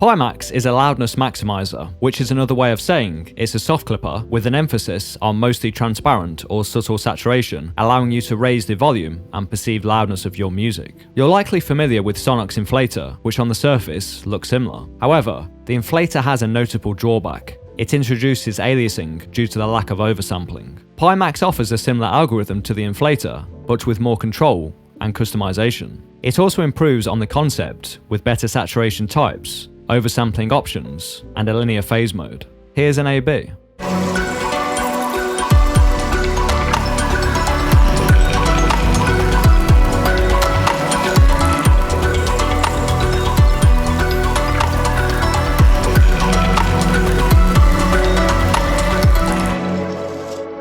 PiMax is a loudness maximizer, which is another way of saying it's a soft clipper with an emphasis on mostly transparent or subtle saturation, allowing you to raise the volume and perceived loudness of your music. You're likely familiar with Sonic's inflator, which on the surface looks similar. However, the inflator has a notable drawback. It introduces aliasing due to the lack of oversampling. PiMax offers a similar algorithm to the inflator, but with more control and customization. It also improves on the concept with better saturation types, oversampling options, and a linear phase mode. Here's an A/B.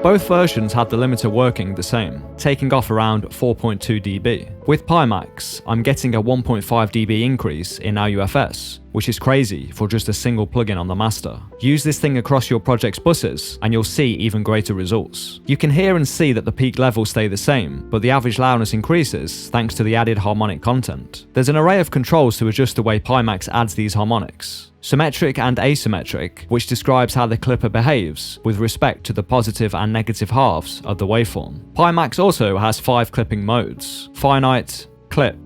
Both versions had the limiter working the same, taking off around 4.2 dB. With PiMax, I'm getting a 1.5 dB increase in LUFS, which is crazy for just a single plugin on the master. Use this thing across your project's buses and you'll see even greater results. You can hear and see that the peak levels stay the same, but the average loudness increases thanks to the added harmonic content. There's an array of controls to adjust the way PiMax adds these harmonics. Symmetric and asymmetric, which describes how the clipper behaves with respect to the positive and negative halves of the waveform. PiMax also has 5 clipping modes: finite, clip,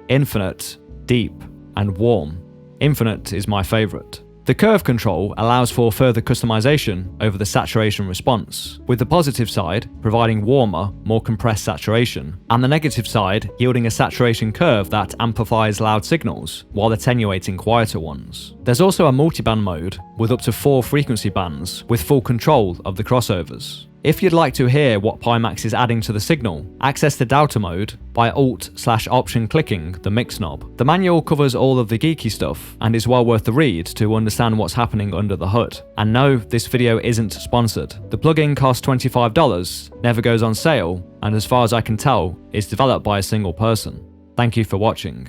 infinite, deep, and warm. Infinite is my favorite. The curve control allows for further customization over the saturation response, with the positive side providing warmer, more compressed saturation, and the negative side yielding a saturation curve that amplifies loud signals while attenuating quieter ones. There's also a multiband mode with up to 4 frequency bands with full control of the crossovers. If you'd like to hear what PiMax is adding to the signal, access the Delta mode by Alt/Option clicking the mix knob. The manual covers all of the geeky stuff and is well worth the read to understand what's happening under the hood. And no, this video isn't sponsored. The plugin costs $25, never goes on sale, and as far as I can tell, is developed by a single person. Thank you for watching.